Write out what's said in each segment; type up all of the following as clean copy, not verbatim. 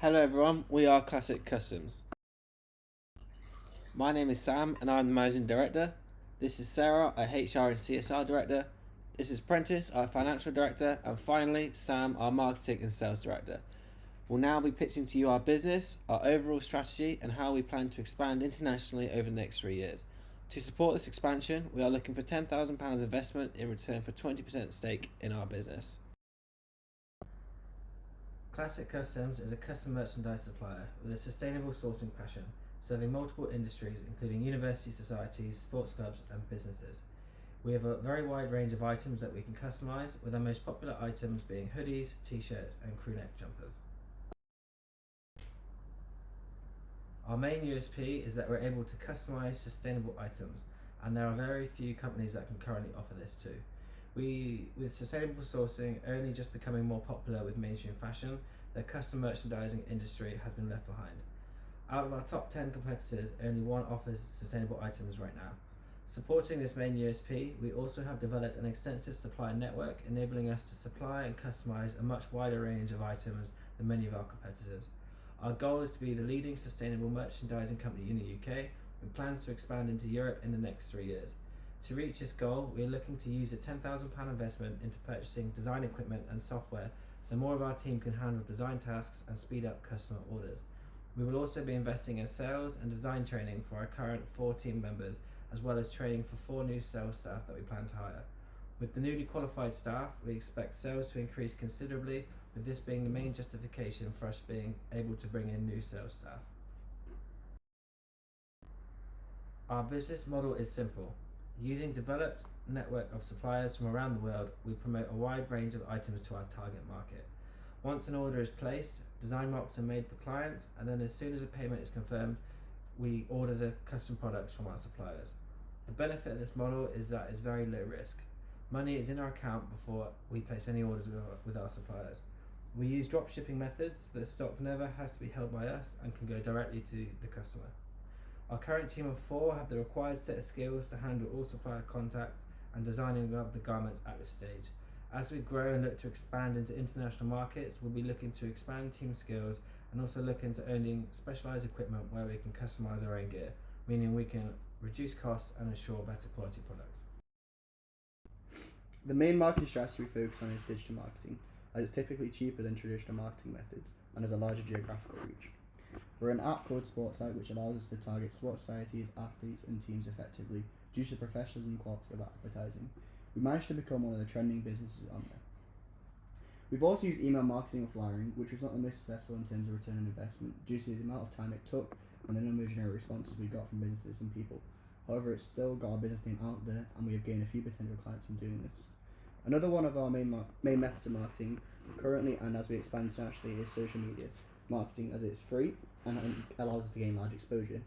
Hello everyone, we are Klassic Kustoms. My name is Sam and I'm the Managing Director. This is Sarah, our HR and CSR Director. This is Prentice, our Financial Director. And finally, Sam, our Marketing and Sales Director. We'll now be pitching to you our business, our overall strategy and how we plan to expand internationally over the next 3 years. To support this expansion, we are looking for £10,000 investment in return for 20% stake in our business. Klassic Kustoms is a custom merchandise supplier with a sustainable sourcing passion, serving multiple industries including university societies, sports clubs and businesses. We have a very wide range of items that we can customise, with our most popular items being hoodies, t-shirts and crew neck jumpers. Our main USP is that we're able to customise sustainable items, and there are very few companies that can currently offer this too. With sustainable sourcing only just becoming more popular with mainstream fashion, the custom merchandising industry has been left behind. Out of our top 10 competitors, only one offers sustainable items right now. Supporting this main USP, we also have developed an extensive supply network, enabling us to supply and customise a much wider range of items than many of our competitors. Our goal is to be the leading sustainable merchandising company in the UK, with plans to expand into Europe in the next 3 years. To reach this goal, we are looking to use a £10,000 investment into purchasing design equipment and software so more of our team can handle design tasks and speed up customer orders. We will also be investing in sales and design training for our current 4 team members, as well as training for 4 new sales staff that we plan to hire. With the newly qualified staff, we expect sales to increase considerably, with this being the main justification for us being able to bring in new sales staff. Our business model is simple. Using developed network of suppliers from around the world, we promote a wide range of items to our target market. Once an order is placed, design mocks are made for clients, and then as soon as a payment is confirmed, we order the custom products from our suppliers. The benefit of this model is that it's very low risk. Money is in our account before we place any orders with our suppliers. We use drop shipping methods, so the stock never has to be held by us and can go directly to the customer. Our current team of 4 have the required set of skills to handle all supplier contacts and designing of the garments at this stage. As we grow and look to expand into international markets, we'll be looking to expand team skills and also look into owning specialised equipment where we can customise our own gear, meaning we can reduce costs and ensure better quality products. The main marketing strategy we focus on is digital marketing, as it's typically cheaper than traditional marketing methods and has a larger geographical reach. We're an app called Sportsite, which allows us to target sports societies, athletes and teams effectively due to the professionalism and quality of our advertising. We managed to become one of the trending businesses on there. We've also used email marketing and flyering, which was not the most successful in terms of return on investment due to the amount of time it took and the number of generic responses we got from businesses and people. However, it's still got our business name out there and we have gained a few potential clients from doing this. Another one of our main methods of marketing currently and as we expand internationally is social media marketing, as it's free and allows us to gain large exposure.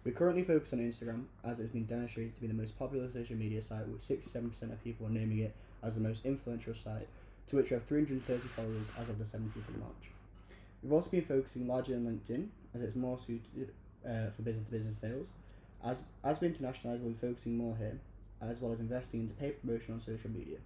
We currently focus on Instagram, as it's been demonstrated to be the most popular social media site, with 67% of people are naming it as the most influential site, to which we have 330 followers as of the 17th of March. We've also been focusing largely on LinkedIn, as it's more suited for business-to-business sales. As we internationalise, we'll be focusing more here, as well as investing into paid promotion on social media.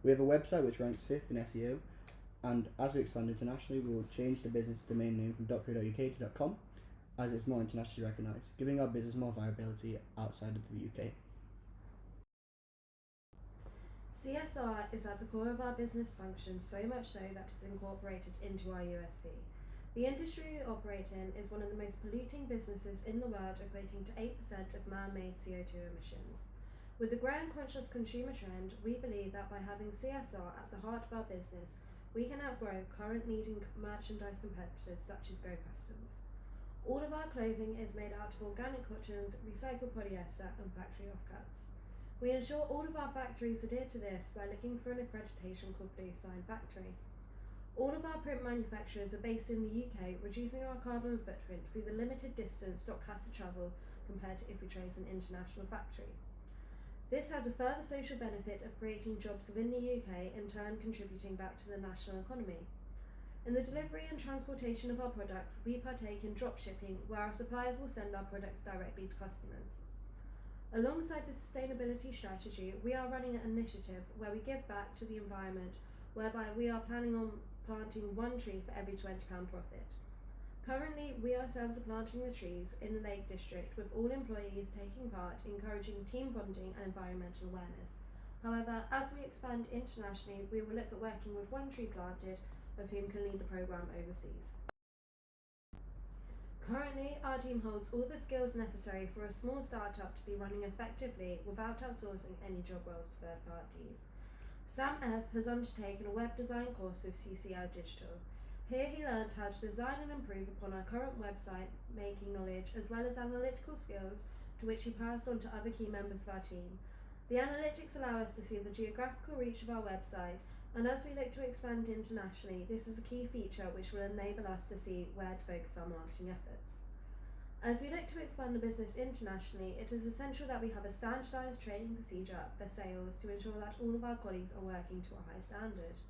We have a website which ranks 5th in SEO, and as we expand internationally, we will change the business domain name from .co.uk to .com, as it's more internationally recognised, giving our business more viability outside of the UK. CSR is at the core of our business function, so much so that it's incorporated into our USP. The industry we operate in is one of the most polluting businesses in the world, equating to 8% of man-made CO2 emissions. With the growing conscious consumer trend, we believe that by having CSR at the heart of our business, we can outgrow current leading merchandise competitors such as Kustoms. All of our clothing is made out of organic cottons, recycled polyester and factory offcuts. We ensure all of our factories adhere to this by looking for an accreditation called Blue Sign Factory. All of our print manufacturers are based in the UK, reducing our carbon footprint through the limited distance stock has to travel compared to if we chose an international factory. This has a further social benefit of creating jobs within the UK, in turn contributing back to the national economy. In the delivery and transportation of our products, we partake in drop shipping, where our suppliers will send our products directly to customers. Alongside the sustainability strategy, we are running an initiative where we give back to the environment, whereby we are planning on planting 1 tree for every £20 profit. Currently, we ourselves are planting the trees in the Lake District with all employees taking part, encouraging team bonding and environmental awareness. However, as we expand internationally, we will look at working with one tree planted, of whom can lead the programme overseas. Currently, our team holds all the skills necessary for a small startup to be running effectively without outsourcing any job roles to third parties. Sam F. has undertaken a web design course with CCL Digital. Here he learned how to design and improve upon our current website making knowledge as well as analytical skills, to which he passed on to other key members of our team. The analytics allow us to see the geographical reach of our website, and as we look to expand internationally, this is a key feature which will enable us to see where to focus our marketing efforts. As we look to expand the business internationally, it is essential that we have a standardised training procedure for sales to ensure that all of our colleagues are working to a high standard.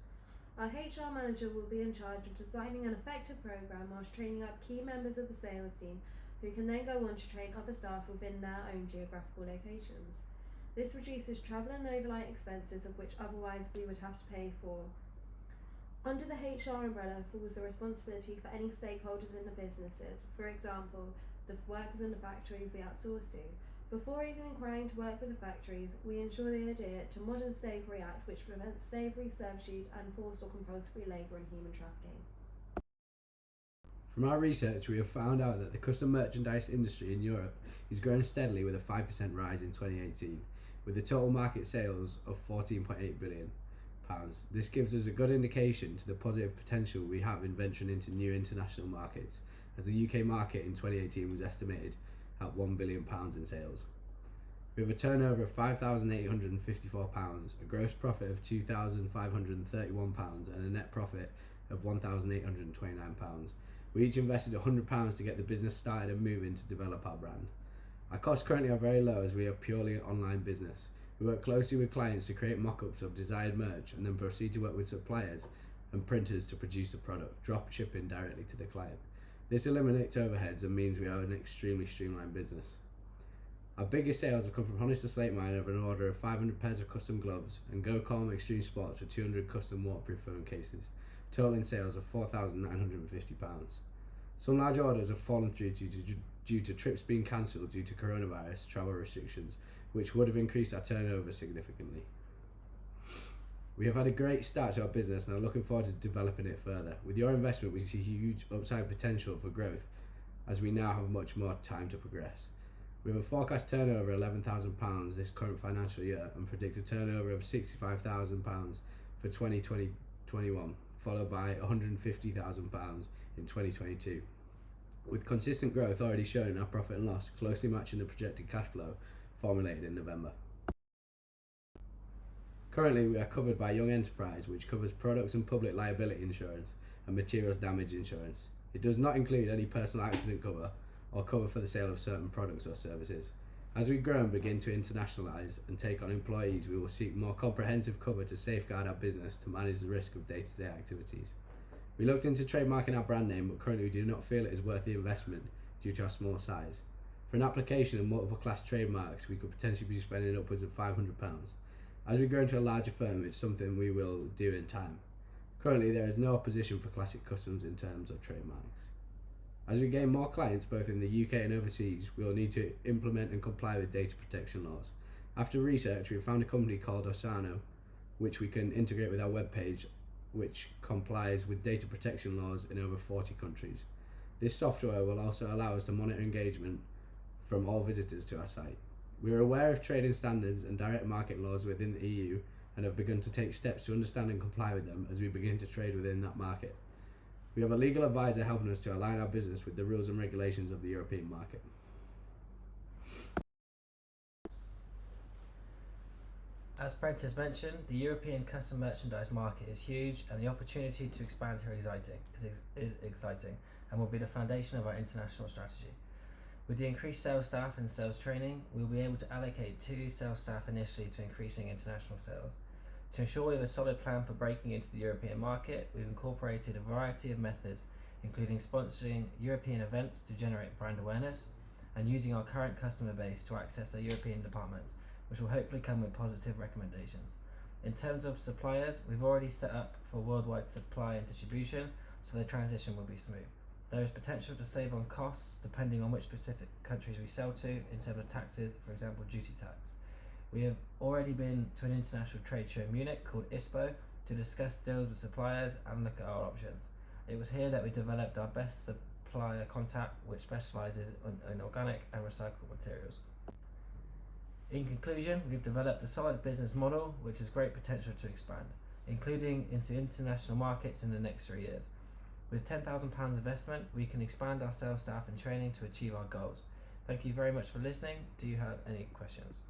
Our HR manager will be in charge of designing an effective programme whilst training up key members of the sales team, who can then go on to train other staff within their own geographical locations. This reduces travel and overnight expenses of which otherwise we would have to pay for. Under the HR umbrella falls the responsibility for any stakeholders in the businesses, for example, the workers in the factories we outsource to. Before even inquiring to work with the factories, we ensure they adhere to Modern Slavery Act, which prevents slavery, servitude and forced or compulsory labour and human trafficking. From our research, we have found out that the custom merchandise industry in Europe is growing steadily with a 5% rise in 2018, with the total market sales of £14.8 billion. This gives us a good indication to the positive potential we have in venturing into new international markets, as the UK market in 2018 was estimated at £1 billion in sales. We have a turnover of £5,854, a gross profit of £2,531 and a net profit of £1,829. We each invested £100 to get the business started and moving to develop our brand. Our costs currently are very low as we are purely an online business. We work closely with clients to create mock-ups of desired merch and then proceed to work with suppliers and printers to produce a product, drop shipping directly to the client. This eliminates overheads and means we are an extremely streamlined business. Our biggest sales have come from Honest to Slate Mine over an order of 500 pairs of custom gloves and Go Calm Extreme Sports for 200 custom waterproof phone cases, totaling sales of £4,950. Some large orders have fallen through due to trips being cancelled due to coronavirus travel restrictions, which would have increased our turnover significantly. We have had a great start to our business and are looking forward to developing it further. With your investment, we see huge upside potential for growth as we now have much more time to progress. We have a forecast turnover of £11,000 this current financial year and predict a turnover of £65,000 for 2020-21, followed by £150,000 in 2022. With consistent growth already shown in our profit and loss, closely matching the projected cash flow formulated in November. Currently, we are covered by Young Enterprise, which covers products and public liability insurance and materials damage insurance. It does not include any personal accident cover or cover for the sale of certain products or services. As we grow and begin to internationalise and take on employees, we will seek more comprehensive cover to safeguard our business to manage the risk of day-to-day activities. We looked into trademarking our brand name, but currently we do not feel it is worth the investment due to our small size. For an application of multiple class trademarks, we could potentially be spending upwards of £500. As we grow into a larger firm, it's something we will do in time. Currently, there is no opposition for Klassic Kustoms in terms of trademarks. As we gain more clients both in the UK and overseas, we will need to implement and comply with data protection laws. After research, we have found a company called Osano, which we can integrate with our webpage, which complies with data protection laws in over 40 countries. This software will also allow us to monitor engagement from all visitors to our site. We are aware of trading standards and direct market laws within the EU and have begun to take steps to understand and comply with them as we begin to trade within that market. We have a legal advisor helping us to align our business with the rules and regulations of the European market. As Prentice mentioned, the European custom merchandise market is huge and the opportunity to expand here is exciting and will be the foundation of our international strategy. With the increased sales staff and sales training, we will be able to allocate 2 sales staff initially to increasing international sales. To ensure we have a solid plan for breaking into the European market, we've incorporated a variety of methods, including sponsoring European events to generate brand awareness and using our current customer base to access our European departments, which will hopefully come with positive recommendations. In terms of suppliers, we've already set up for worldwide supply and distribution, so the transition will be smooth. There is potential to save on costs depending on which specific countries we sell to in terms of taxes, for example duty tax. We have already been to an international trade show in Munich called ISPO to discuss deals with suppliers and look at our options. It was here that we developed our best supplier contact, which specialises in organic and recycled materials. In conclusion, we've developed a solid business model which has great potential to expand, including into international markets in the next 3 years. With £10,000 investment, we can expand our sales staff and training to achieve our goals. Thank you very much for listening. Do you have any questions?